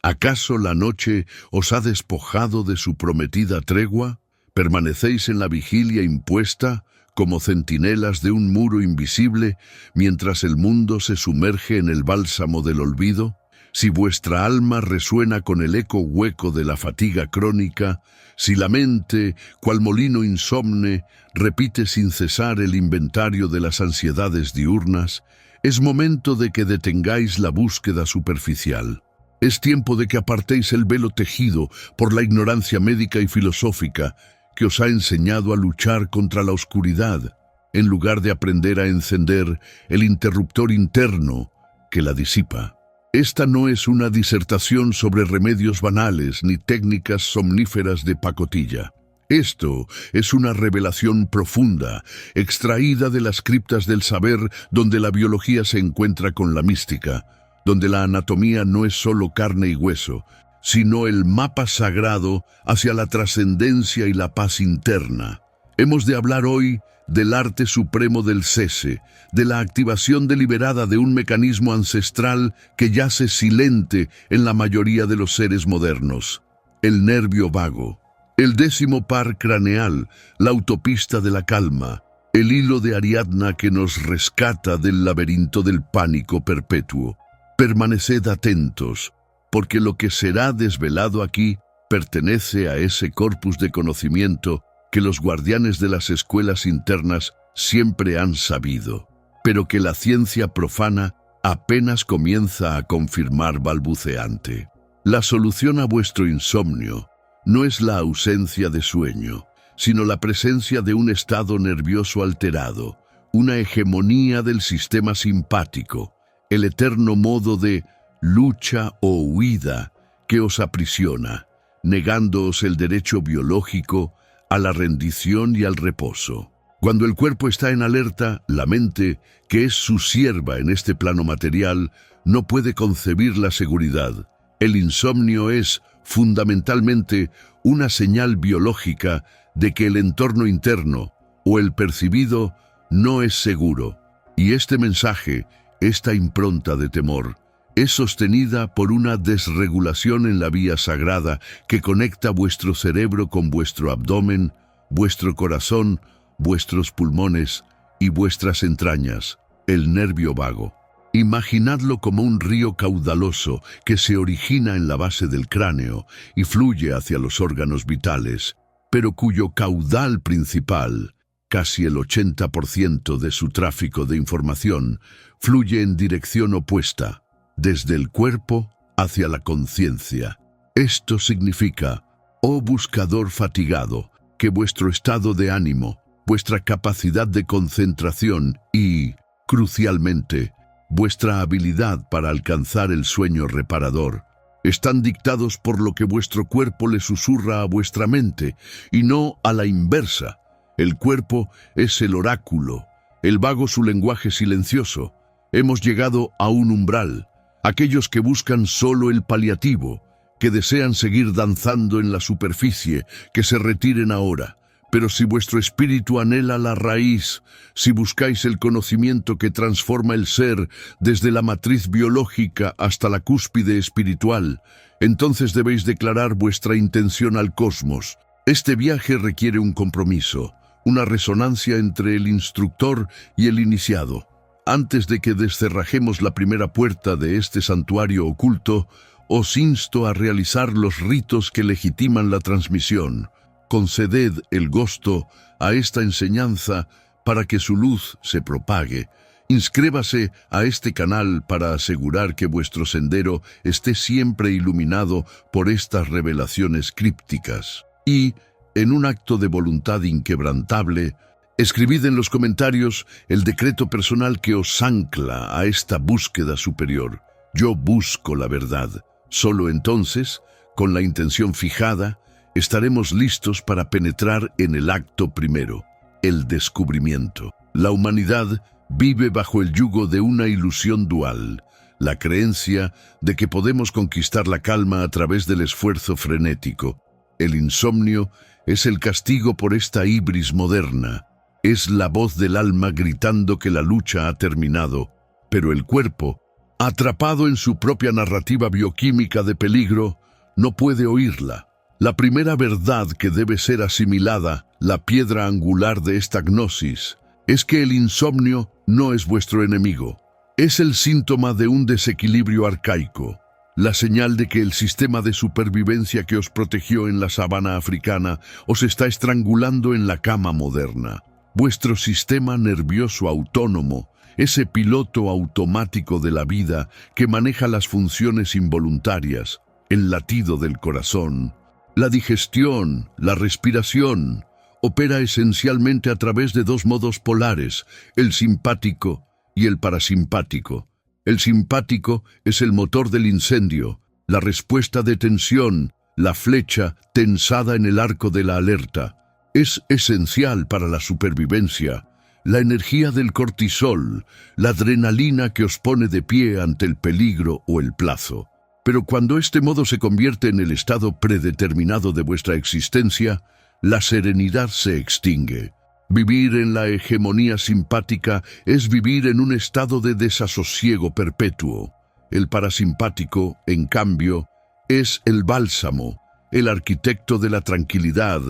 ¿Acaso la noche os ha despojado de su prometida tregua? ¿Permanecéis en la vigilia impuesta, como centinelas de un muro invisible, mientras el mundo se sumerge en el bálsamo del olvido? Si vuestra alma resuena con el eco hueco de la fatiga crónica, si la mente, cual molino insomne, repite sin cesar el inventario de las ansiedades diurnas, es momento de que detengáis la búsqueda superficial. Es tiempo de que apartéis el velo tejido por la ignorancia médica y filosófica que os ha enseñado a luchar contra la oscuridad, en lugar de aprender a encender el interruptor interno que la disipa. Esta no es una disertación sobre remedios banales ni técnicas somníferas de pacotilla. Esto es una revelación profunda, extraída de las criptas del saber, donde la biología se encuentra con la mística, donde la anatomía no es solo carne y hueso, sino el mapa sagrado hacia la trascendencia y la paz interna. Hemos de hablar hoy del arte supremo del cese, de la activación deliberada de un mecanismo ancestral que yace silente en la mayoría de los seres modernos: el nervio vago, el 10º par craneal, la autopista de la calma, el hilo de Ariadna que nos rescata del laberinto del pánico perpetuo. Permaneced atentos, porque lo que será desvelado aquí pertenece a ese corpus de conocimiento que los guardianes de las escuelas internas siempre han sabido, pero que la ciencia profana apenas comienza a confirmar balbuceante. La solución a vuestro insomnio no es la ausencia de sueño, sino la presencia de un estado nervioso alterado, una hegemonía del sistema simpático, el eterno modo de lucha o huida que os aprisiona, negándoos el derecho biológico a la rendición y al reposo. Cuando el cuerpo está en alerta, la mente, que es su sierva en este plano material, no puede concebir la seguridad. El insomnio es, fundamentalmente, una señal biológica de que el entorno interno, o el percibido, no es seguro. Y este mensaje, esta impronta de temor, es sostenida por una desregulación en la vía sagrada que conecta vuestro cerebro con vuestro abdomen, vuestro corazón, vuestros pulmones y vuestras entrañas, el nervio vago. Imaginadlo como un río caudaloso que se origina en la base del cráneo y fluye hacia los órganos vitales, pero cuyo caudal principal, casi el 80% de su tráfico de información, fluye en dirección opuesta, desde el cuerpo hacia la conciencia. Esto significa, oh buscador fatigado, que vuestro estado de ánimo, vuestra capacidad de concentración y, crucialmente, vuestra habilidad para alcanzar el sueño reparador, están dictados por lo que vuestro cuerpo le susurra a vuestra mente, y no a la inversa. El cuerpo es el oráculo, el vago su lenguaje silencioso. Hemos llegado a un umbral. Aquellos que buscan solo el paliativo, que desean seguir danzando en la superficie, que se retiren ahora. Pero si vuestro espíritu anhela la raíz, si buscáis el conocimiento que transforma el ser desde la matriz biológica hasta la cúspide espiritual, entonces debéis declarar vuestra intención al cosmos. Este viaje requiere un compromiso, una resonancia entre el instructor y el iniciado. Antes de que descerrajemos la primera puerta de este santuario oculto, os insto a realizar los ritos que legitiman la transmisión. Conceded el gusto a esta enseñanza para que su luz se propague. Inscríbase a este canal para asegurar que vuestro sendero esté siempre iluminado por estas revelaciones crípticas. Y, en un acto de voluntad inquebrantable, escribid en los comentarios el decreto personal que os ancla a esta búsqueda superior. Yo busco la verdad. Solo entonces, con la intención fijada, estaremos listos para penetrar en el acto primero, el descubrimiento. La humanidad vive bajo el yugo de una ilusión dual, la creencia de que podemos conquistar la calma a través del esfuerzo frenético. El insomnio es el castigo por esta hibris moderna. Es la voz del alma gritando que la lucha ha terminado, pero el cuerpo, Atrapado en su propia narrativa bioquímica de peligro, no puede oírla. La primera verdad que debe ser asimilada, la piedra angular de esta gnosis, es que el insomnio no es vuestro enemigo. Es el síntoma de un desequilibrio arcaico, la señal de que el sistema de supervivencia que os protegió en la sabana africana os está estrangulando en la cama moderna. Vuestro sistema nervioso autónomo, ese piloto automático de la vida que maneja las funciones involuntarias, el latido del corazón, la digestión, la respiración, opera esencialmente a través de dos modos polares, el simpático y el parasimpático. El simpático es el motor del incendio, la respuesta de tensión, la flecha tensada en el arco de la alerta. Es esencial para la supervivencia. La energía del cortisol, la adrenalina que os pone de pie ante el peligro o el plazo. Pero cuando este modo se convierte en el estado predeterminado de vuestra existencia, la serenidad se extingue. Vivir en la hegemonía simpática es vivir en un estado de desasosiego perpetuo. El parasimpático, en cambio, es el bálsamo, el arquitecto de la tranquilidad,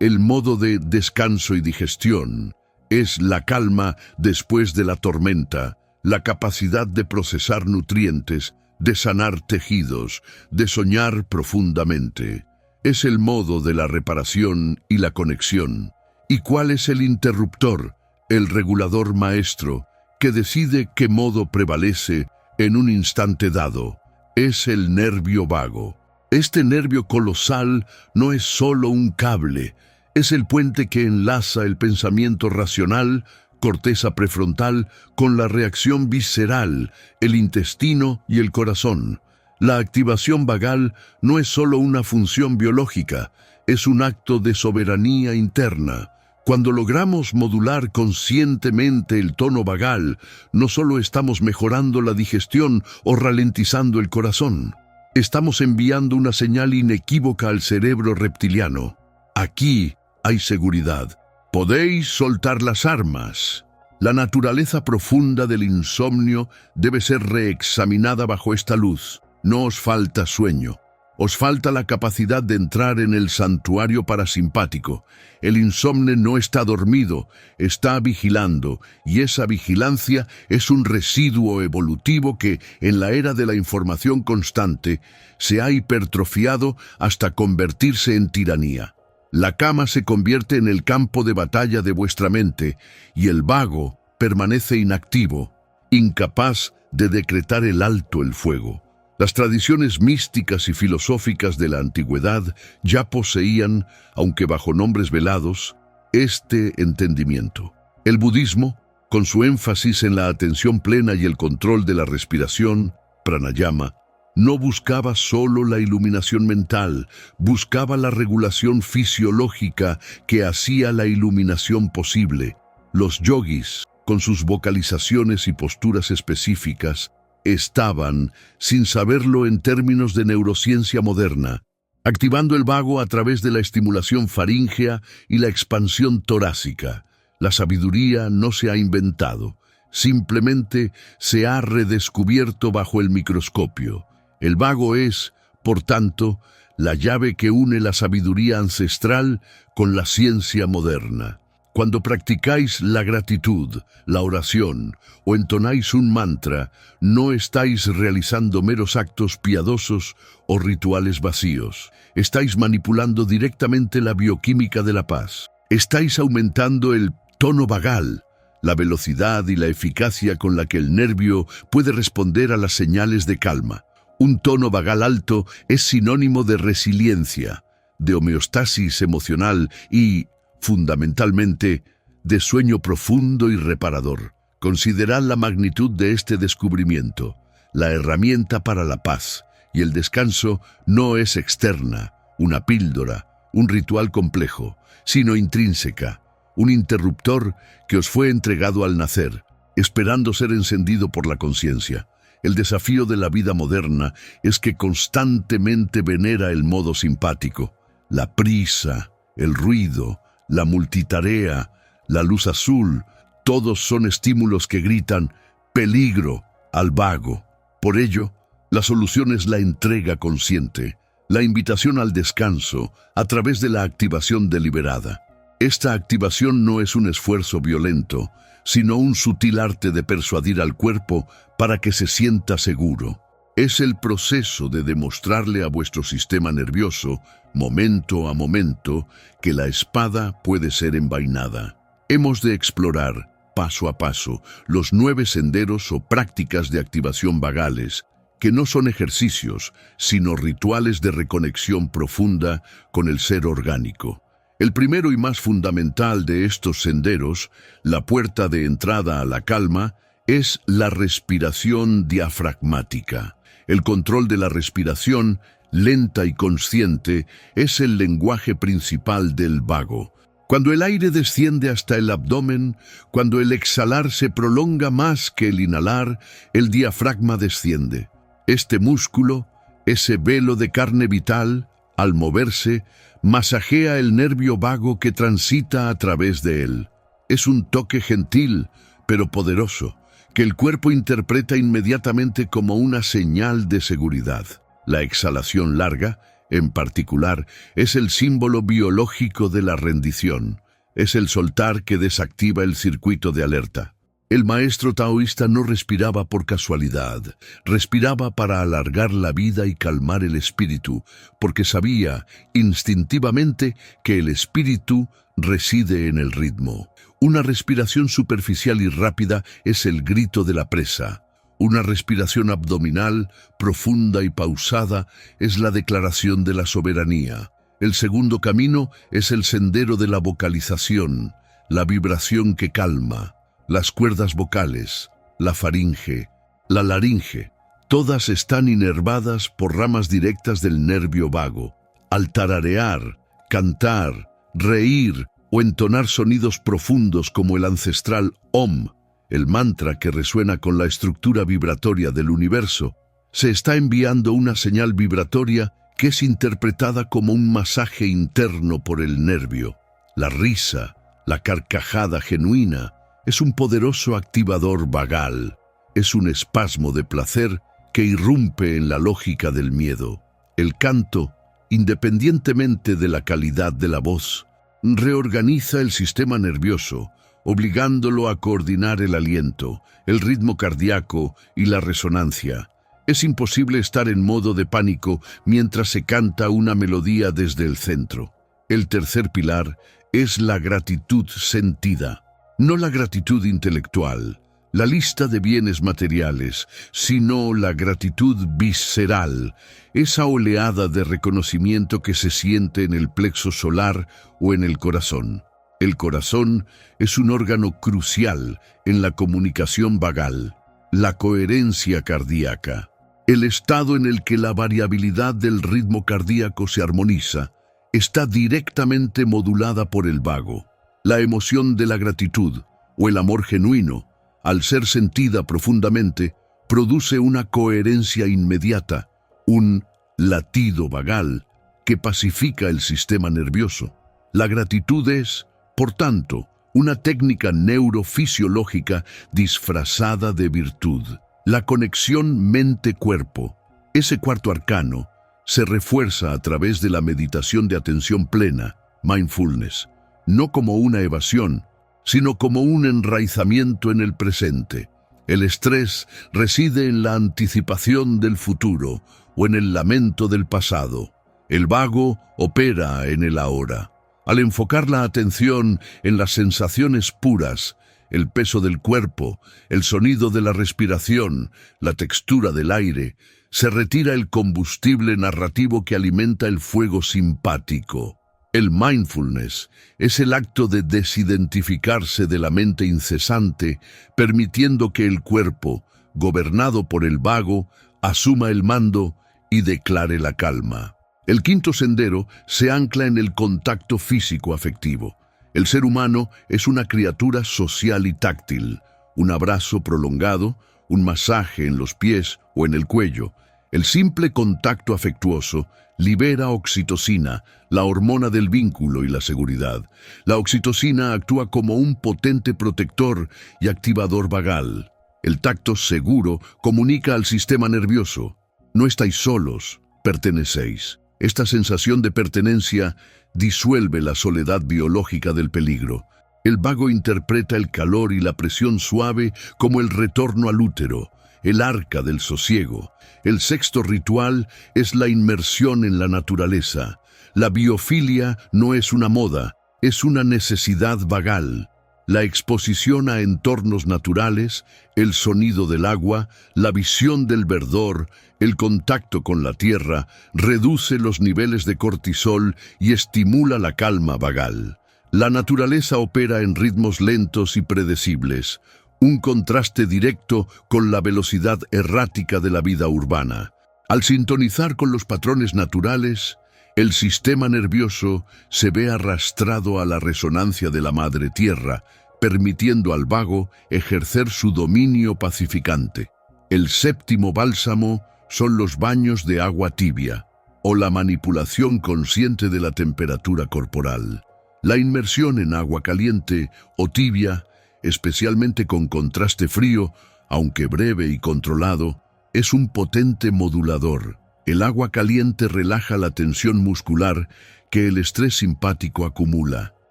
el modo de descanso y digestión. Es la calma después de la tormenta, la capacidad de procesar nutrientes, de sanar tejidos, de soñar profundamente. Es el modo de la reparación y la conexión. ¿Y cuál es el interruptor, el regulador maestro, que decide qué modo prevalece en un instante dado? Es el nervio vago. Este nervio colosal no es solo un cable, es el puente que enlaza el pensamiento racional, corteza prefrontal, con la reacción visceral, el intestino y el corazón. La activación vagal no es solo una función biológica, es un acto de soberanía interna. Cuando logramos modular conscientemente el tono vagal, no solo estamos mejorando la digestión o ralentizando el corazón, estamos enviando una señal inequívoca al cerebro reptiliano. Aquí hay seguridad. Podéis soltar las armas. La naturaleza profunda del insomnio debe ser reexaminada bajo esta luz. No os falta sueño. Os falta la capacidad de entrar en el santuario parasimpático. El insomne no está dormido, está vigilando, y esa vigilancia es un residuo evolutivo que, en la era de la información constante, se ha hipertrofiado hasta convertirse en tiranía. La cama se convierte en el campo de batalla de vuestra mente, y el vago permanece inactivo, incapaz de decretar el alto el fuego. Las tradiciones místicas y filosóficas de la antigüedad ya poseían, aunque bajo nombres velados, este entendimiento. El budismo, con su énfasis en la atención plena y el control de la respiración, pranayama, no buscaba solo la iluminación mental, buscaba la regulación fisiológica que hacía la iluminación posible. Los yogis, con sus vocalizaciones y posturas específicas, estaban, sin saberlo en términos de neurociencia moderna, activando el vago a través de la estimulación faríngea y la expansión torácica. La sabiduría no se ha inventado, simplemente se ha redescubierto bajo el microscopio. El vago es, por tanto, la llave que une la sabiduría ancestral con la ciencia moderna. Cuando practicáis la gratitud, la oración o entonáis un mantra, no estáis realizando meros actos piadosos o rituales vacíos. Estáis manipulando directamente la bioquímica de la paz. Estáis aumentando el tono vagal, la velocidad y la eficacia con la que el nervio puede responder a las señales de calma. Un tono vagal alto es sinónimo de resiliencia, de homeostasis emocional y, fundamentalmente, de sueño profundo y reparador. Considerad la magnitud de este descubrimiento. La herramienta para la paz y el descanso no es externa, una píldora, un ritual complejo, sino intrínseca, un interruptor que os fue entregado al nacer, esperando ser encendido por la conciencia. El desafío de la vida moderna es que constantemente venera el modo simpático, la prisa, el ruido, la multitarea, la luz azul, todos son estímulos que gritan peligro al vago. Por ello, la solución es la entrega consciente, la invitación al descanso a través de la activación deliberada. Esta activación no es un esfuerzo violento, sino un sutil arte de persuadir al cuerpo para que se sienta seguro. Es el proceso de demostrarle a vuestro sistema nervioso, momento a momento, que la espada puede ser envainada. Hemos de explorar, paso a paso, los 9 senderos o prácticas de activación vagales, que no son ejercicios, sino rituales de reconexión profunda con el ser orgánico. El primero y más fundamental de estos senderos, la puerta de entrada a la calma, es la respiración diafragmática. El control de la respiración, lenta y consciente, es el lenguaje principal del vago. Cuando el aire desciende hasta el abdomen, cuando el exhalar se prolonga más que el inhalar, el diafragma desciende. Este músculo, ese velo de carne vital, al moverse, masajea el nervio vago que transita a través de él. Es un toque gentil, pero poderoso, que el cuerpo interpreta inmediatamente como una señal de seguridad. La exhalación larga, en particular, es el símbolo biológico de la rendición. Es el soltar que desactiva el circuito de alerta. El maestro taoísta no respiraba por casualidad, respiraba para alargar la vida y calmar el espíritu, porque sabía instintivamente que el espíritu reside en el ritmo. Una respiración superficial y rápida es el grito de la presa. Una respiración abdominal, profunda y pausada, es la declaración de la soberanía. El segundo camino es el sendero de la vocalización, la vibración que calma. Las cuerdas vocales, la faringe, la laringe, todas están inervadas por ramas directas del nervio vago. Al tararear, cantar, reír o entonar sonidos profundos como el ancestral Om, el mantra que resuena con la estructura vibratoria del universo, se está enviando una señal vibratoria que es interpretada como un masaje interno por el nervio. La risa, la carcajada genuina, es un poderoso activador vagal. Es un espasmo de placer que irrumpe en la lógica del miedo. El canto, independientemente de la calidad de la voz, reorganiza el sistema nervioso, obligándolo a coordinar el aliento, el ritmo cardíaco y la resonancia. Es imposible estar en modo de pánico mientras se canta una melodía desde el centro. El tercer pilar es la gratitud sentida. No la gratitud intelectual, la lista de bienes materiales, sino la gratitud visceral, esa oleada de reconocimiento que se siente en el plexo solar o en el corazón. El corazón es un órgano crucial en la comunicación vagal, la coherencia cardíaca, el estado en el que la variabilidad del ritmo cardíaco se armoniza, está directamente modulada por el vago. La emoción de la gratitud, o el amor genuino, al ser sentida profundamente, produce una coherencia inmediata, un latido vagal que pacifica el sistema nervioso. La gratitud es, por tanto, una técnica neurofisiológica disfrazada de virtud. La conexión mente-cuerpo, ese cuarto arcano, se refuerza a través de la meditación de atención plena, mindfulness, no como una evasión, sino como un enraizamiento en el presente. El estrés reside en la anticipación del futuro o en el lamento del pasado. El vago opera en el ahora. Al enfocar la atención en las sensaciones puras, el peso del cuerpo, el sonido de la respiración, la textura del aire, se retira el combustible narrativo que alimenta el fuego simpático. El mindfulness es el acto de desidentificarse de la mente incesante, permitiendo que el cuerpo, gobernado por el vago, asuma el mando y declare la calma. El quinto sendero se ancla en el contacto físico-afectivo. El ser humano es una criatura social y táctil. Un abrazo prolongado, un masaje en los pies o en el cuello. El simple contacto afectuoso libera oxitocina, la hormona del vínculo y la seguridad. La oxitocina actúa como un potente protector y activador vagal. El tacto seguro comunica al sistema nervioso. No estáis solos, pertenecéis. Esta sensación de pertenencia disuelve la soledad biológica del peligro. El vago interpreta el calor y la presión suave como el retorno al útero, el arca del sosiego. El sexto ritual es la inmersión en la naturaleza. La biofilia no es una moda, es una necesidad vagal. La exposición a entornos naturales, el sonido del agua, la visión del verdor, el contacto con la tierra, reduce los niveles de cortisol y estimula la calma vagal. La naturaleza opera en ritmos lentos y predecibles, un contraste directo con la velocidad errática de la vida urbana. Al sintonizar con los patrones naturales, el sistema nervioso se ve arrastrado a la resonancia de la madre tierra, permitiendo al vago ejercer su dominio pacificante. El séptimo bálsamo son los baños de agua tibia, o la manipulación consciente de la temperatura corporal. La inmersión en agua caliente o tibia, especialmente con contraste frío, aunque breve y controlado, es un potente modulador. El agua caliente relaja la tensión muscular que el estrés simpático acumula,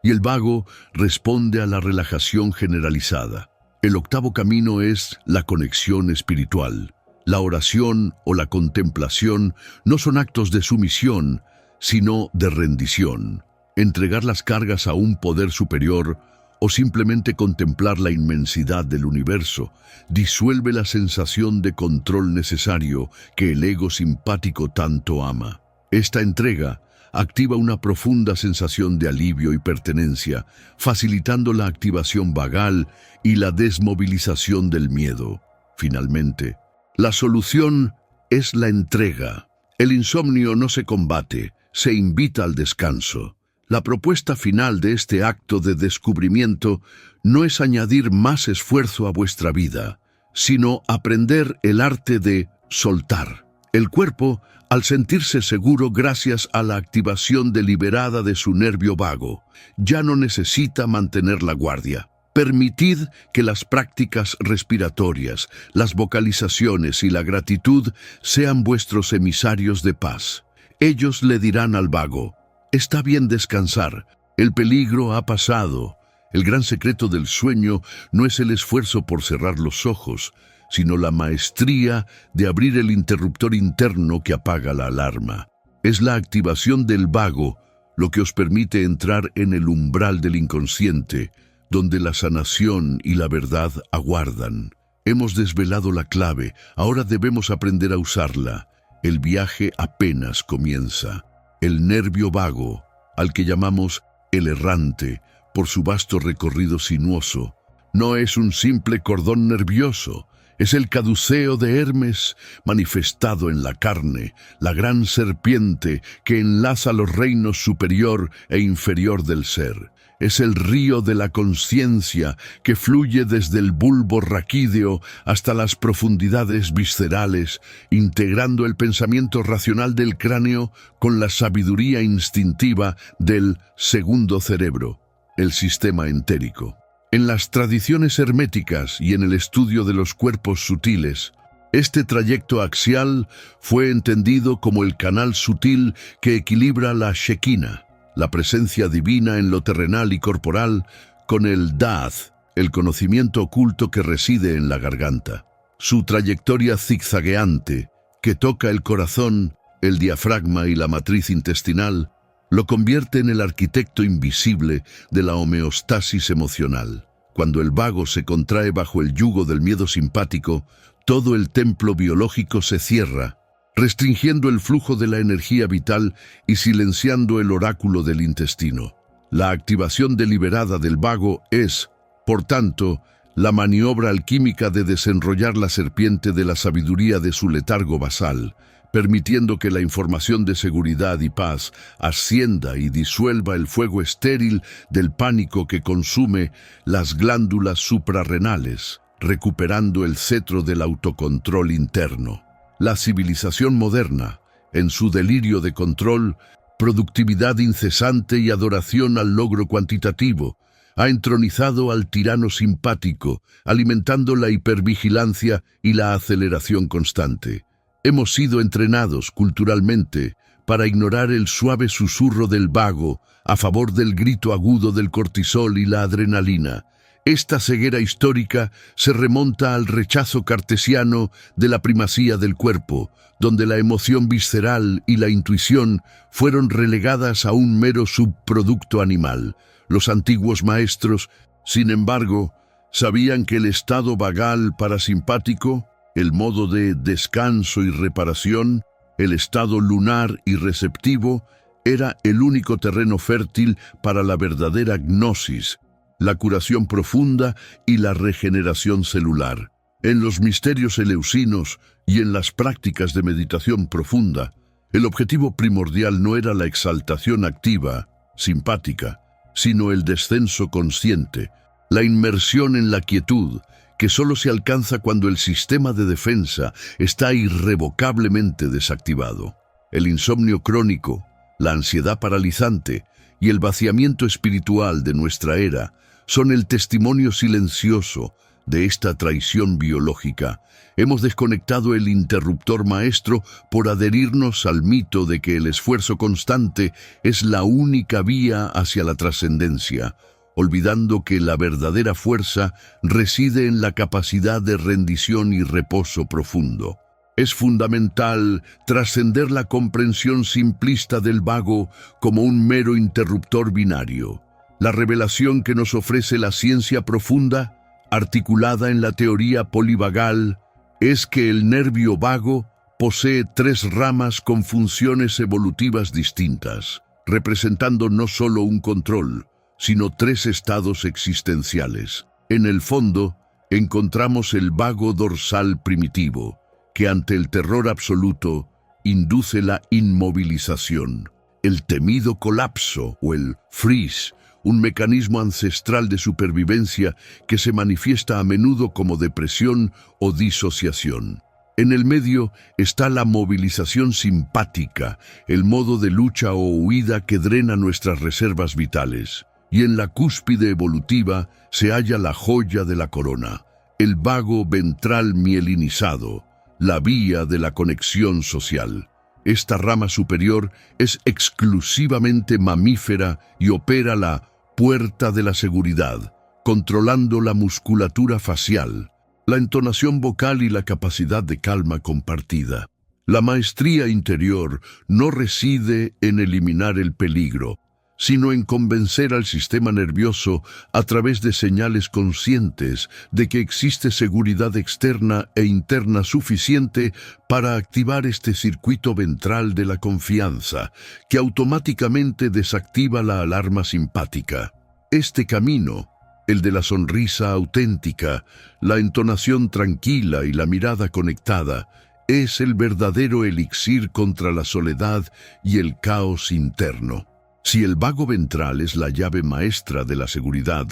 y el vago responde a la relajación generalizada. El octavo camino es la conexión espiritual. La oración o la contemplación no son actos de sumisión, sino de rendición. Entregar las cargas a un poder superior o simplemente contemplar la inmensidad del universo disuelve la sensación de control necesario que el ego simpático tanto ama. Esta entrega activa una profunda sensación de alivio y pertenencia, facilitando la activación vagal y la desmovilización del miedo. Finalmente, la solución es la entrega. El insomnio no se combate, se invita al descanso. La propuesta final de este acto de descubrimiento no es añadir más esfuerzo a vuestra vida, sino aprender el arte de soltar. El cuerpo, al sentirse seguro gracias a la activación deliberada de su nervio vago, ya no necesita mantener la guardia. Permitid que las prácticas respiratorias, las vocalizaciones y la gratitud sean vuestros emisarios de paz. Ellos le dirán al vago: está bien descansar, el peligro ha pasado. El gran secreto del sueño no es el esfuerzo por cerrar los ojos, sino la maestría de abrir el interruptor interno que apaga la alarma. Es la activación del vago lo que os permite entrar en el umbral del inconsciente, donde la sanación y la verdad aguardan. Hemos desvelado la clave, ahora debemos aprender a usarla. El viaje apenas comienza. El nervio vago, al que llamamos el errante, por su vasto recorrido sinuoso, no es un simple cordón nervioso, es el caduceo de Hermes manifestado en la carne, la gran serpiente que enlaza los reinos superior e inferior del ser. Es el río de la conciencia que fluye desde el bulbo raquídeo hasta las profundidades viscerales, integrando el pensamiento racional del cráneo con la sabiduría instintiva del segundo cerebro, el sistema entérico. En las tradiciones herméticas y en el estudio de los cuerpos sutiles, este trayecto axial fue entendido como el canal sutil que equilibra la Shekinah, la presencia divina en lo terrenal y corporal, con el Da'at, el conocimiento oculto que reside en la garganta. Su trayectoria zigzagueante, que toca el corazón, el diafragma y la matriz intestinal, lo convierte en el arquitecto invisible de la homeostasis emocional. Cuando el vago se contrae bajo el yugo del miedo simpático, todo el templo biológico se cierra, restringiendo el flujo de la energía vital y silenciando el oráculo del intestino. La activación deliberada del vago es, por tanto, la maniobra alquímica de desenrollar la serpiente de la sabiduría de su letargo basal, permitiendo que la información de seguridad y paz ascienda y disuelva el fuego estéril del pánico que consume las glándulas suprarrenales, recuperando el cetro del autocontrol interno. La civilización moderna, en su delirio de control, productividad incesante y adoración al logro cuantitativo, ha entronizado al tirano simpático, alimentando la hipervigilancia y la aceleración constante. Hemos sido entrenados culturalmente para ignorar el suave susurro del vago a favor del grito agudo del cortisol y la adrenalina. Esta ceguera histórica se remonta al rechazo cartesiano de la primacía del cuerpo, donde la emoción visceral y la intuición fueron relegadas a un mero subproducto animal. Los antiguos maestros, sin embargo, sabían que el estado vagal parasimpático, el modo de descanso y reparación, el estado lunar y receptivo, era el único terreno fértil para la verdadera gnosis, la curación profunda y la regeneración celular. En los misterios eleusinos y en las prácticas de meditación profunda, el objetivo primordial no era la exaltación activa, simpática, sino el descenso consciente, la inmersión en la quietud, que solo se alcanza cuando el sistema de defensa está irrevocablemente desactivado. El insomnio crónico, la ansiedad paralizante y el vaciamiento espiritual de nuestra era son el testimonio silencioso de esta traición biológica. Hemos desconectado el interruptor maestro por adherirnos al mito de que el esfuerzo constante es la única vía hacia la trascendencia, olvidando que la verdadera fuerza reside en la capacidad de rendición y reposo profundo. Es fundamental trascender la comprensión simplista del vago como un mero interruptor binario. La revelación que nos ofrece la ciencia profunda, articulada en la teoría polivagal, es que el nervio vago posee 3 ramas con funciones evolutivas distintas, representando no solo un control, sino 3 estados existenciales. En el fondo, encontramos el vago dorsal primitivo, que ante el terror absoluto induce la inmovilización, el temido colapso o el freeze, un mecanismo ancestral de supervivencia que se manifiesta a menudo como depresión o disociación. En el medio está la movilización simpática, el modo de lucha o huida que drena nuestras reservas vitales. Y en la cúspide evolutiva se halla la joya de la corona, el vago ventral mielinizado, la vía de la conexión social. Esta rama superior es exclusivamente mamífera y opera la puerta de la seguridad, controlando la musculatura facial, la entonación vocal y la capacidad de calma compartida. La maestría interior no reside en eliminar el peligro, sino en convencer al sistema nervioso a través de señales conscientes de que existe seguridad externa e interna suficiente para activar este circuito ventral de la confianza, que automáticamente desactiva la alarma simpática. Este camino, el de la sonrisa auténtica, la entonación tranquila y la mirada conectada, es el verdadero elixir contra la soledad y el caos interno. Si el vago ventral es la llave maestra de la seguridad,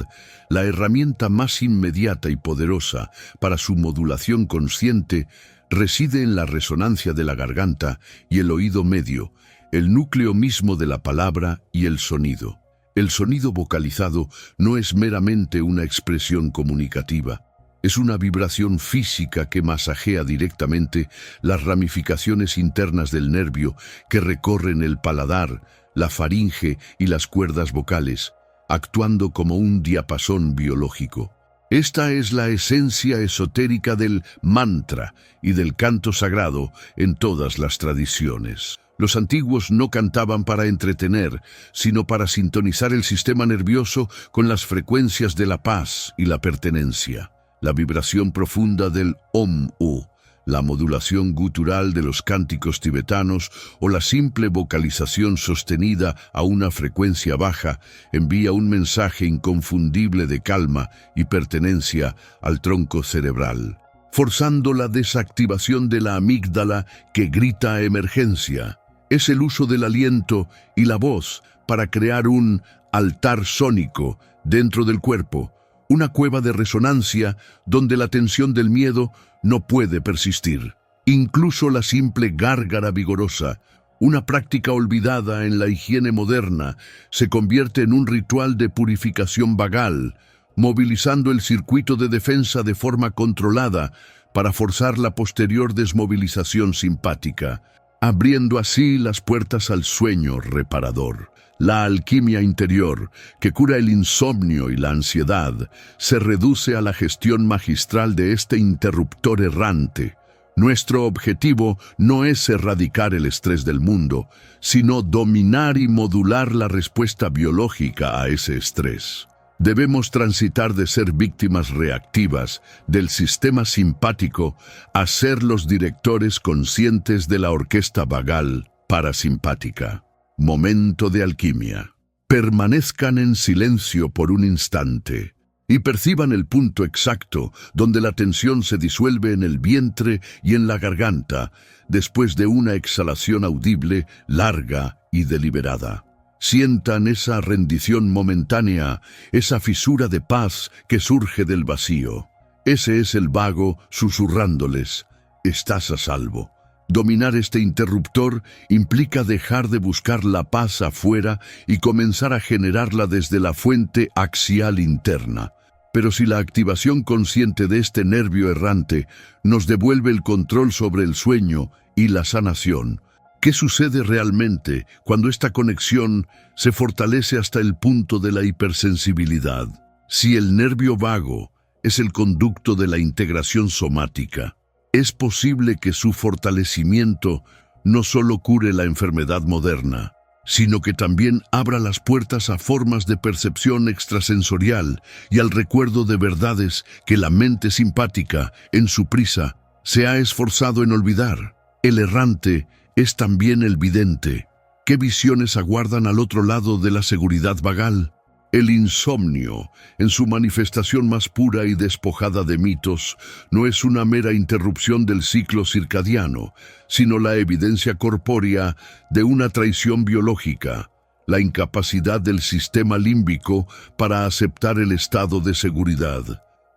la herramienta más inmediata y poderosa para su modulación consciente reside en la resonancia de la garganta y el oído medio, el núcleo mismo de la palabra y el sonido. El sonido vocalizado no es meramente una expresión comunicativa. Es una vibración física que masajea directamente las ramificaciones internas del nervio que recorren el paladar, la faringe y las cuerdas vocales, actuando como un diapasón biológico. Esta es la esencia esotérica del mantra y del canto sagrado en todas las tradiciones. Los antiguos no cantaban para entretener, sino para sintonizar el sistema nervioso con las frecuencias de la paz y la pertenencia. La vibración profunda del Om-U, la modulación gutural de los cánticos tibetanos o la simple vocalización sostenida a una frecuencia baja envía un mensaje inconfundible de calma y pertenencia al tronco cerebral, forzando la desactivación de la amígdala que grita emergencia. Es el uso del aliento y la voz para crear un altar sónico dentro del cuerpo, una cueva de resonancia donde la tensión del miedo no puede persistir. Incluso la simple gárgara vigorosa, Una práctica olvidada en la higiene moderna se convierte en un ritual de purificación vagal, movilizando el circuito de defensa de forma controlada para forzar la posterior desmovilización simpática, abriendo así las puertas al sueño reparador. La alquimia interior, que cura el insomnio y la ansiedad, se reduce a la gestión magistral de este interruptor errante. Nuestro objetivo no es erradicar el estrés del mundo, sino dominar y modular la respuesta biológica a ese estrés. Debemos transitar de ser víctimas reactivas del sistema simpático a ser los directores conscientes de la orquesta vagal parasimpática. Momento de alquimia. Permanezcan en silencio por un instante y perciban el punto exacto donde la tensión se disuelve en el vientre y en la garganta después de una exhalación audible, larga y deliberada. Sientan esa rendición momentánea, esa fisura de paz que surge del vacío. Ese es el vago susurrándoles: estás a salvo. Dominar este interruptor implica dejar de buscar la paz afuera y comenzar a generarla desde la fuente axial interna. Pero si la activación consciente de este nervio errante nos devuelve el control sobre el sueño y la sanación, ¿qué sucede realmente cuando esta conexión se fortalece hasta el punto de la hipersensibilidad? Si el nervio vago es el conducto de la integración somática, es posible que su fortalecimiento no solo cure la enfermedad moderna, sino que también abra las puertas a formas de percepción extrasensorial y al recuerdo de verdades que la mente simpática, en su prisa, se ha esforzado en olvidar. El errante es también el vidente. ¿Qué visiones aguardan al otro lado de la seguridad vagal? El insomnio, en su manifestación más pura y despojada de mitos, no es una mera interrupción del ciclo circadiano, sino la evidencia corpórea de una traición biológica, la incapacidad del sistema límbico para aceptar el estado de seguridad.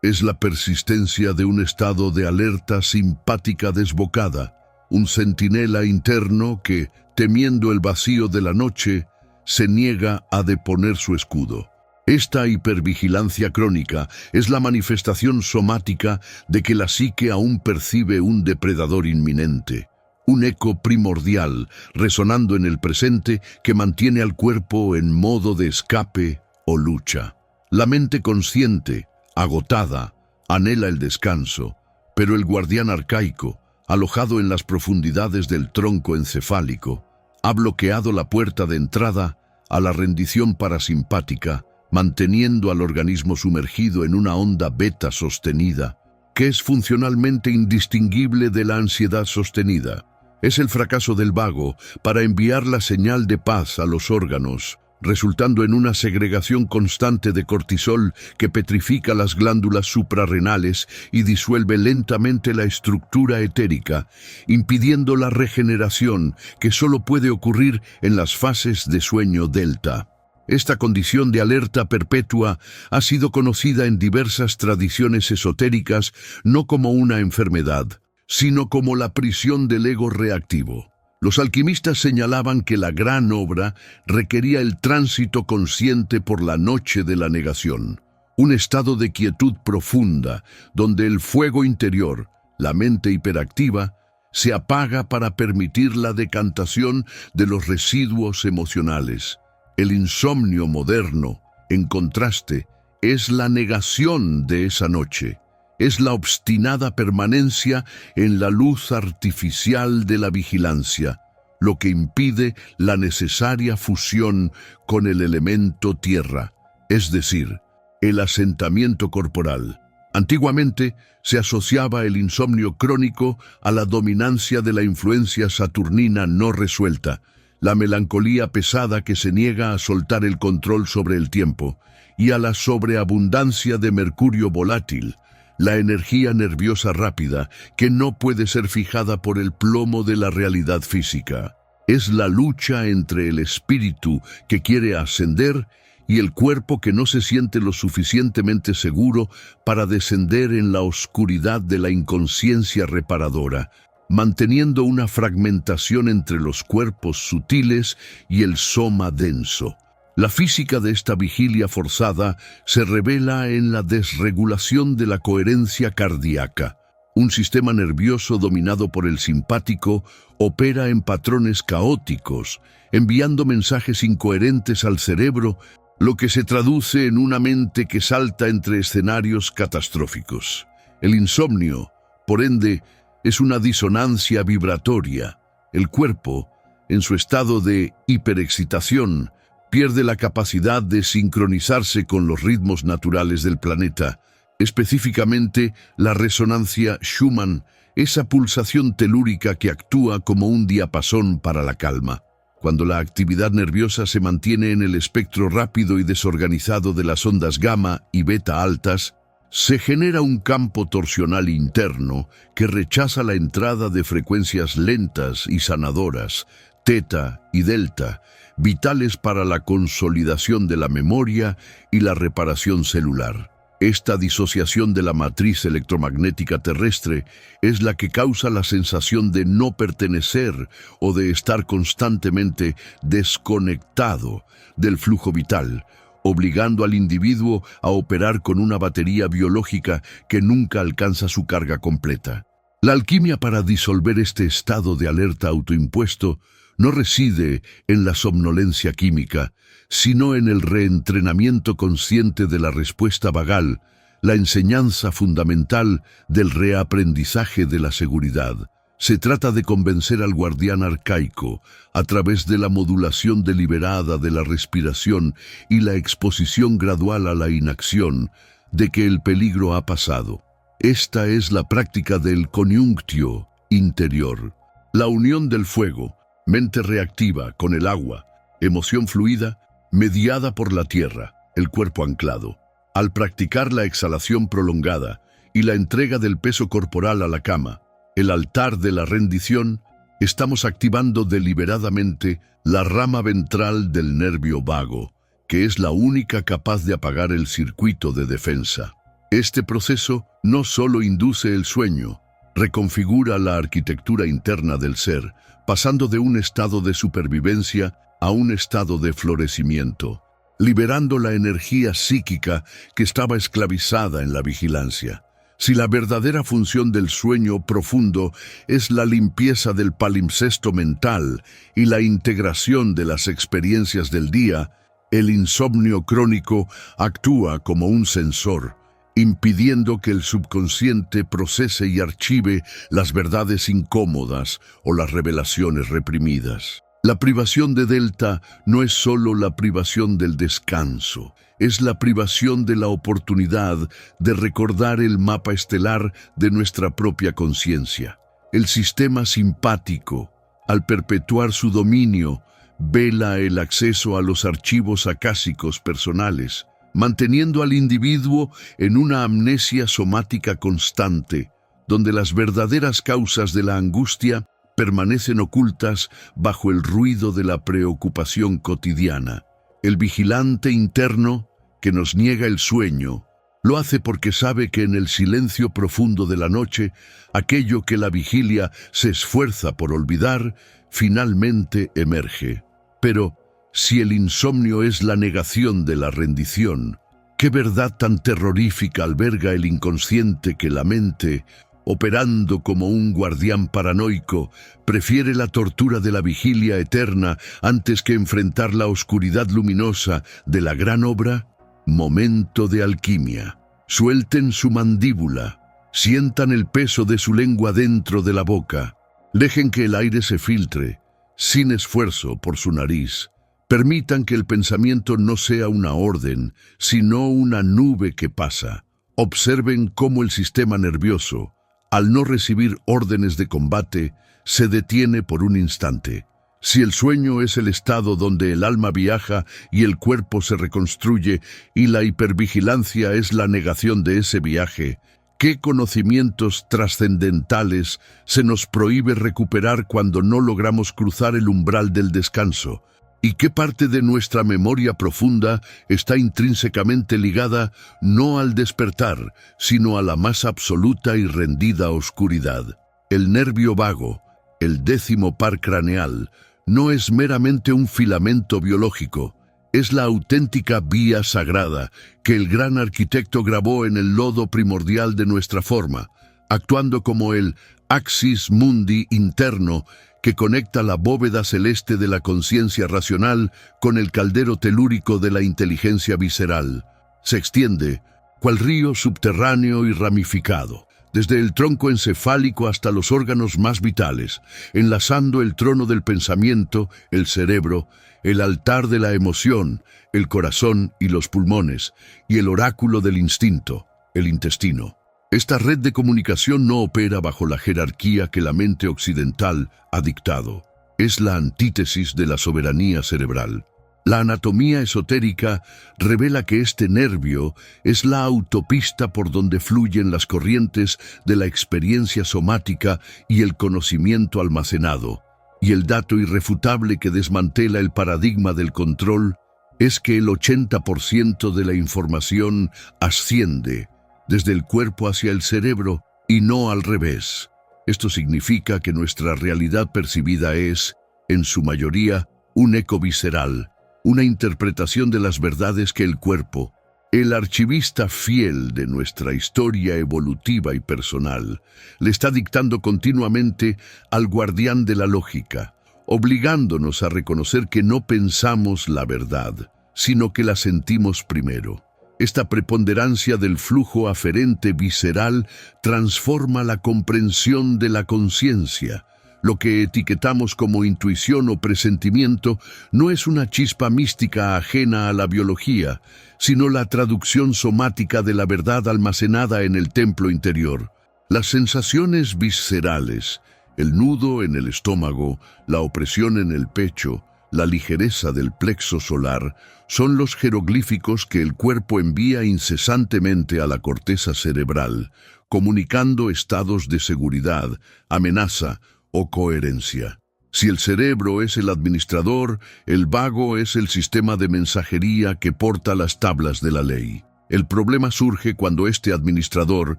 Es la persistencia de un estado de alerta simpática desbocada, un centinela interno que, temiendo el vacío de la noche, se niega a deponer su escudo. Esta hipervigilancia crónica es la manifestación somática de que la psique aún percibe un depredador inminente, un eco primordial resonando en el presente que mantiene al cuerpo en modo de escape o lucha. La mente consciente, agotada, anhela el descanso, pero el guardián arcaico, alojado en las profundidades del tronco encefálico, ha bloqueado la puerta de entrada a la rendición parasimpática, manteniendo al organismo sumergido en una onda beta sostenida, que es funcionalmente indistinguible de la ansiedad sostenida. Es el fracaso del vago para enviar la señal de paz a los órganos, resultando en una segregación constante de cortisol que petrifica las glándulas suprarrenales y disuelve lentamente la estructura etérica, impidiendo la regeneración que solo puede ocurrir en las fases de sueño delta. Esta condición de alerta perpetua ha sido conocida en diversas tradiciones esotéricas no como una enfermedad, sino como la prisión del ego reactivo. Los alquimistas señalaban que la gran obra requería el tránsito consciente por la noche de la negación, un estado de quietud profunda, donde el fuego interior, la mente hiperactiva, se apaga para permitir la decantación de los residuos emocionales. El insomnio moderno, en contraste, es la negación de esa noche. Es la obstinada permanencia en la luz artificial de la vigilancia, lo que impide la necesaria fusión con el elemento tierra, es decir, el asentamiento corporal. Antiguamente se asociaba el insomnio crónico a la dominancia de la influencia saturnina no resuelta, la melancolía pesada que se niega a soltar el control sobre el tiempo, y a la sobreabundancia de mercurio volátil, la energía nerviosa rápida que no puede ser fijada por el plomo de la realidad física. Es la lucha entre el espíritu que quiere ascender y el cuerpo que no se siente lo suficientemente seguro para descender en la oscuridad de la inconsciencia reparadora. manteniendo una fragmentación entre los cuerpos sutiles y el soma denso. La física de esta vigilia forzada se revela en la desregulación de la coherencia cardíaca. Un sistema nervioso dominado por el simpático opera en patrones caóticos, enviando mensajes incoherentes al cerebro, lo que se traduce en una mente que salta entre escenarios catastróficos. El insomnio, por ende, es una disonancia vibratoria. El cuerpo, en su estado de hiperexcitación, pierde la capacidad de sincronizarse con los ritmos naturales del planeta, específicamente la resonancia Schumann, esa pulsación telúrica que actúa como un diapasón para la calma. Cuando la actividad nerviosa se mantiene en el espectro rápido y desorganizado de las ondas gamma y beta altas, se genera un campo torsional interno que rechaza la entrada de frecuencias lentas y sanadoras, teta y delta, vitales para la consolidación de la memoria y la reparación celular. Esta disociación de la matriz electromagnética terrestre es la que causa la sensación de no pertenecer o de estar constantemente desconectado del flujo vital, obligando al individuo a operar con una batería biológica que nunca alcanza su carga completa. La alquimia para disolver este estado de alerta autoimpuesto no reside en la somnolencia química, sino en el reentrenamiento consciente de la respuesta vagal, la enseñanza fundamental del reaprendizaje de la seguridad. Se trata de convencer al guardián arcaico, a través de la modulación deliberada de la respiración y la exposición gradual a la inacción, de que el peligro ha pasado. Esta es la práctica del coniunctio interior, la unión del fuego, mente reactiva con el agua, emoción fluida, mediada por la tierra, el cuerpo anclado. Al practicar la exhalación prolongada y la entrega del peso corporal a la cama, el altar de la rendición, estamos activando deliberadamente la rama ventral del nervio vago, que es la única capaz de apagar el circuito de defensa. Este proceso no solo induce el sueño, reconfigura la arquitectura interna del ser, pasando de un estado de supervivencia a un estado de florecimiento, liberando la energía psíquica que estaba esclavizada en la vigilancia. Si la verdadera función del sueño profundo es la limpieza del palimpsesto mental y la integración de las experiencias del día, el insomnio crónico actúa como un sensor, impidiendo que el subconsciente procese y archive las verdades incómodas o las revelaciones reprimidas. La privación de delta no es solo la privación del descanso, es la privación de la oportunidad de recordar el mapa estelar de nuestra propia conciencia. El sistema simpático, al perpetuar su dominio, vela el acceso a los archivos acásicos personales, manteniendo al individuo en una amnesia somática constante, donde las verdaderas causas de la angustia permanecen ocultas bajo el ruido de la preocupación cotidiana. El vigilante interno, que nos niega el sueño, lo hace porque sabe que en el silencio profundo de la noche, aquello que la vigilia se esfuerza por olvidar, finalmente emerge. Pero, si el insomnio es la negación de la rendición, ¿qué verdad tan terrorífica alberga el inconsciente que la mente, operando como un guardián paranoico, prefiere la tortura de la vigilia eterna antes que enfrentar la oscuridad luminosa de la gran obra? Momento de alquimia. Suelten su mandíbula, sientan el peso de su lengua dentro de la boca, dejen que el aire se filtre, sin esfuerzo, por su nariz. Permitan que el pensamiento no sea una orden, sino una nube que pasa. Observen cómo el sistema nervioso, al no recibir órdenes de combate, se detiene por un instante. Si el sueño es el estado donde el alma viaja y el cuerpo se reconstruye, y la hipervigilancia es la negación de ese viaje, ¿qué conocimientos trascendentales se nos prohíbe recuperar cuando no logramos cruzar el umbral del descanso? ¿Y qué parte de nuestra memoria profunda está intrínsecamente ligada no al despertar, sino a la más absoluta y rendida oscuridad? El nervio vago, el 10º par craneal, no es meramente un filamento biológico, es la auténtica vía sagrada que el gran arquitecto grabó en el lodo primordial de nuestra forma, actuando como el axis mundi interno que conecta la bóveda celeste de la conciencia racional con el caldero telúrico de la inteligencia visceral. Se extiende, cual río subterráneo y ramificado, desde el tronco encefálico hasta los órganos más vitales, enlazando el trono del pensamiento, el cerebro, el altar de la emoción, el corazón y los pulmones, y el oráculo del instinto, el intestino. Esta red de comunicación no opera bajo la jerarquía que la mente occidental ha dictado. Es la antítesis de la soberanía cerebral. La anatomía esotérica revela que este nervio es la autopista por donde fluyen las corrientes de la experiencia somática y el conocimiento almacenado. Y el dato irrefutable que desmantela el paradigma del control es que el 80% de la información asciende desde el cuerpo hacia el cerebro y no al revés. Esto significa que nuestra realidad percibida es, en su mayoría, un eco visceral, una interpretación de las verdades que el cuerpo, el archivista fiel de nuestra historia evolutiva y personal, le está dictando continuamente al guardián de la lógica, obligándonos a reconocer que no pensamos la verdad, sino que la sentimos primero. Esta preponderancia del flujo aferente visceral transforma la comprensión de la conciencia. Lo que etiquetamos como intuición o presentimiento no es una chispa mística ajena a la biología, sino la traducción somática de la verdad almacenada en el templo interior. Las sensaciones viscerales, el nudo en el estómago, la opresión en el pecho, la ligereza del plexo solar, son los jeroglíficos que el cuerpo envía incesantemente a la corteza cerebral, comunicando estados de seguridad, amenaza o coherencia. Si el cerebro es el administrador, el vago es el sistema de mensajería que porta las tablas de la ley. El problema surge cuando este administrador,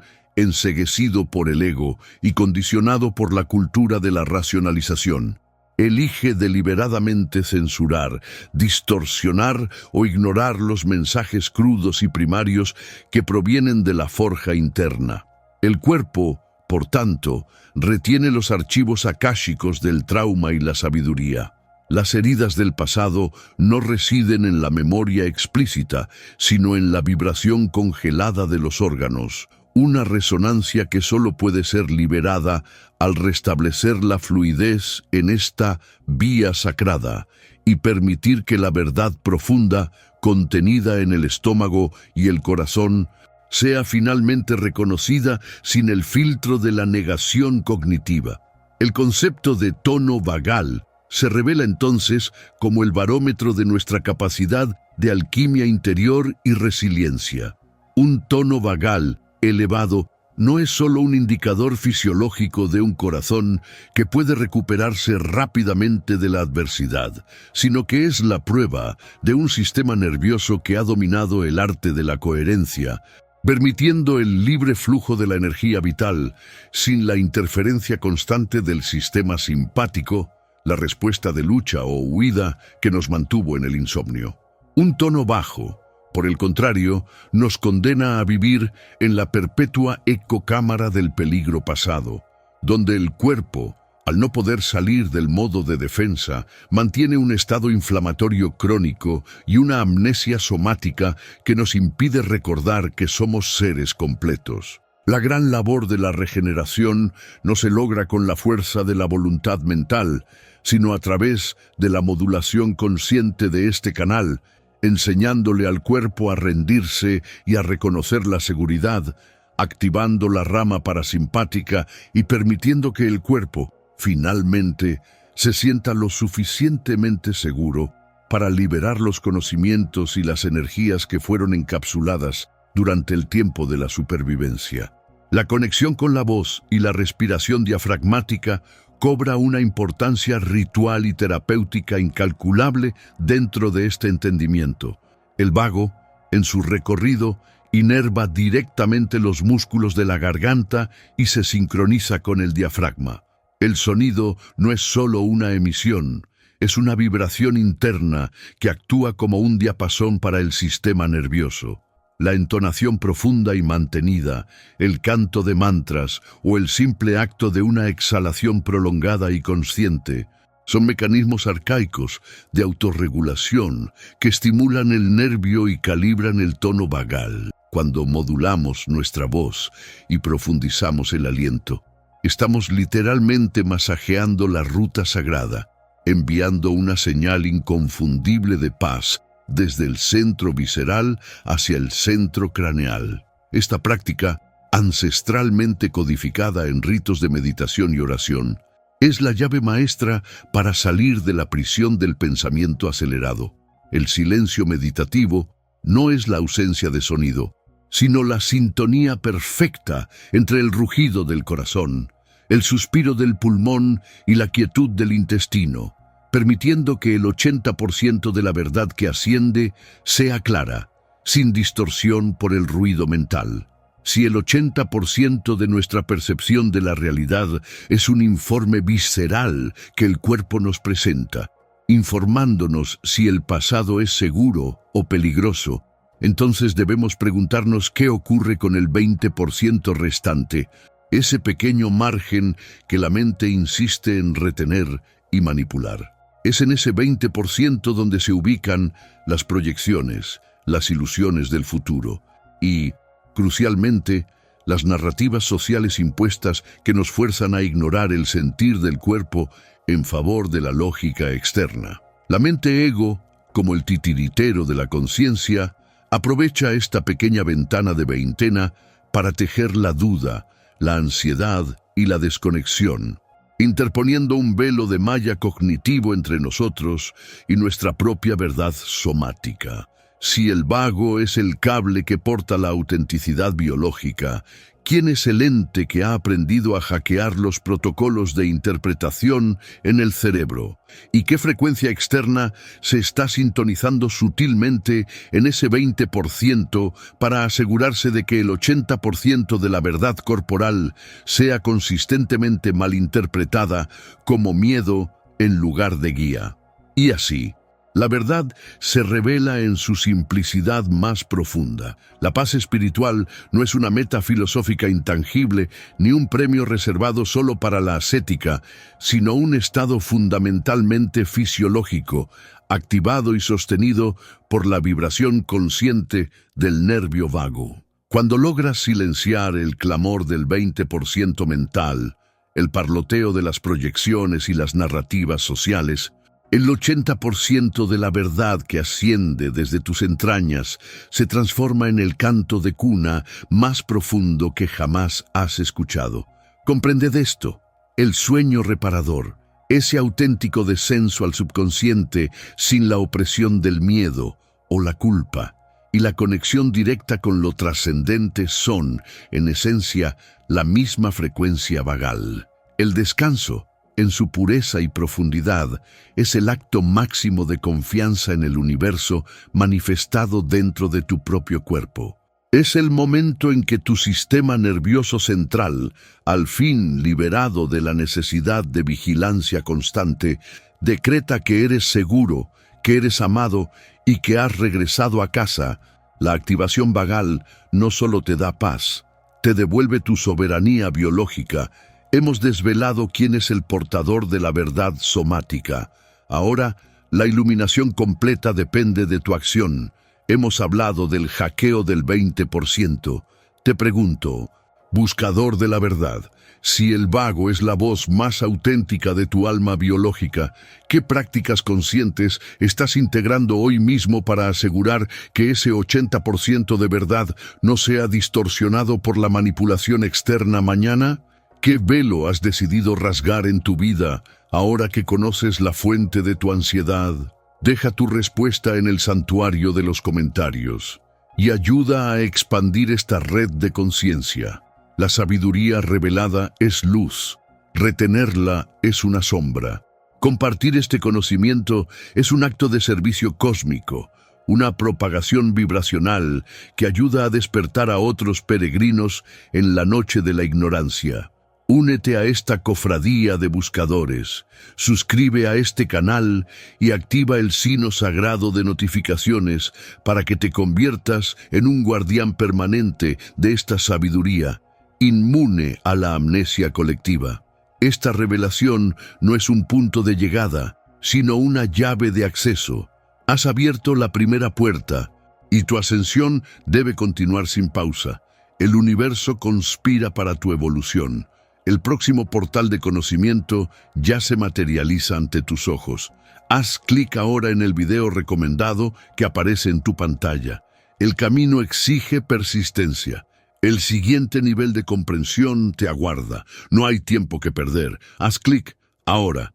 enceguecido por el ego y condicionado por la cultura de la racionalización, elige deliberadamente censurar, distorsionar o ignorar los mensajes crudos y primarios que provienen de la forja interna. El cuerpo, por tanto, retiene los archivos akáshicos del trauma y la sabiduría. Las heridas del pasado no residen en la memoria explícita, sino en la vibración congelada de los órganos, una resonancia que solo puede ser liberada al restablecer la fluidez en esta vía sagrada y permitir que la verdad profunda, contenida en el estómago y el corazón, sea finalmente reconocida sin el filtro de la negación cognitiva. El concepto de tono vagal se revela entonces como el barómetro de nuestra capacidad de alquimia interior y resiliencia. Un tono vagal elevado no es solo un indicador fisiológico de un corazón que puede recuperarse rápidamente de la adversidad, sino que es la prueba de un sistema nervioso que ha dominado el arte de la coherencia, permitiendo el libre flujo de la energía vital sin la interferencia constante del sistema simpático, la respuesta de lucha o huida que nos mantuvo en el insomnio. Un tono bajo, por el contrario, nos condena a vivir en la perpetua ecocámara del peligro pasado, donde el cuerpo, al no poder salir del modo de defensa, mantiene un estado inflamatorio crónico y una amnesia somática que nos impide recordar que somos seres completos. La gran labor de la regeneración no se logra con la fuerza de la voluntad mental, sino a través de la modulación consciente de este canal, enseñándole al cuerpo a rendirse y a reconocer la seguridad, activando la rama parasimpática y permitiendo que el cuerpo, finalmente, se sienta lo suficientemente seguro para liberar los conocimientos y las energías que fueron encapsuladas durante el tiempo de la supervivencia. La conexión con la voz y la respiración diafragmática cobra una importancia ritual y terapéutica incalculable dentro de este entendimiento. El vago, en su recorrido, inerva directamente los músculos de la garganta y se sincroniza con el diafragma. El sonido no es solo una emisión, es una vibración interna que actúa como un diapasón para el sistema nervioso. La entonación profunda y mantenida, el canto de mantras o el simple acto de una exhalación prolongada y consciente son mecanismos arcaicos de autorregulación que estimulan el nervio y calibran el tono vagal. Cuando modulamos nuestra voz y profundizamos el aliento, estamos literalmente masajeando la ruta sagrada, enviando una señal inconfundible de paz desde el centro visceral hacia el centro craneal. Esta práctica, ancestralmente codificada en ritos de meditación y oración, es la llave maestra para salir de la prisión del pensamiento acelerado. El silencio meditativo no es la ausencia de sonido, sino la sintonía perfecta entre el rugido del corazón, el suspiro del pulmón y la quietud del intestino, permitiendo que el 80% de la verdad que asciende sea clara, sin distorsión por el ruido mental. Si el 80% de nuestra percepción de la realidad es un informe visceral que el cuerpo nos presenta, informándonos si el pasado es seguro o peligroso, entonces debemos preguntarnos qué ocurre con el 20% restante, ese pequeño margen que la mente insiste en retener y manipular. Es en ese 20% donde se ubican las proyecciones, las ilusiones del futuro y, crucialmente, las narrativas sociales impuestas que nos fuerzan a ignorar el sentir del cuerpo en favor de la lógica externa. La mente ego, como el titiritero de la conciencia, aprovecha esta pequeña ventana de veintena para tejer la duda, la ansiedad y la desconexión, interponiendo un velo de malla cognitivo entre nosotros y nuestra propia verdad somática. Si el vago es el cable que porta la autenticidad biológica, ¿quién es el ente que ha aprendido a hackear los protocolos de interpretación en el cerebro? ¿Y qué frecuencia externa se está sintonizando sutilmente en ese 20% para asegurarse de que el 80% de la verdad corporal sea consistentemente malinterpretada como miedo en lugar de guía? Y así, la verdad se revela en su simplicidad más profunda. La paz espiritual no es una meta filosófica intangible ni un premio reservado solo para la ascética, sino un estado fundamentalmente fisiológico, activado y sostenido por la vibración consciente del nervio vago. Cuando logras silenciar el clamor del 20% mental, el parloteo de las proyecciones y las narrativas sociales, el 80% de la verdad que asciende desde tus entrañas se transforma en el canto de cuna más profundo que jamás has escuchado. Comprended esto, el sueño reparador, ese auténtico descenso al subconsciente sin la opresión del miedo o la culpa, y la conexión directa con lo trascendente son, en esencia, la misma frecuencia vagal. El descanso, en su pureza y profundidad, es el acto máximo de confianza en el universo manifestado dentro de tu propio cuerpo. Es el momento en que tu sistema nervioso central, al fin liberado de la necesidad de vigilancia constante, decreta que eres seguro, que eres amado y que has regresado a casa. La activación vagal no solo te da paz, te devuelve tu soberanía biológica. Hemos desvelado quién es el portador de la verdad somática. Ahora, la iluminación completa depende de tu acción. Hemos hablado del hackeo del 20%. Te pregunto, buscador de la verdad, si el vago es la voz más auténtica de tu alma biológica, ¿qué prácticas conscientes estás integrando hoy mismo para asegurar que ese 80% de verdad no sea distorsionado por la manipulación externa mañana? ¿Qué velo has decidido rasgar en tu vida ahora que conoces la fuente de tu ansiedad? Deja tu respuesta en el santuario de los comentarios y ayuda a expandir esta red de conciencia. La sabiduría revelada es luz, retenerla es una sombra. Compartir este conocimiento es un acto de servicio cósmico, una propagación vibracional que ayuda a despertar a otros peregrinos en la noche de la ignorancia. Únete a esta cofradía de buscadores, suscribe a este canal y activa el signo sagrado de notificaciones para que te conviertas en un guardián permanente de esta sabiduría, inmune a la amnesia colectiva. Esta revelación no es un punto de llegada, sino una llave de acceso. Has abierto la primera puerta y tu ascensión debe continuar sin pausa. El universo conspira para tu evolución. El próximo portal de conocimiento ya se materializa ante tus ojos. Haz clic ahora en el video recomendado que aparece en tu pantalla. El camino exige persistencia. El siguiente nivel de comprensión te aguarda. No hay tiempo que perder. Haz clic ahora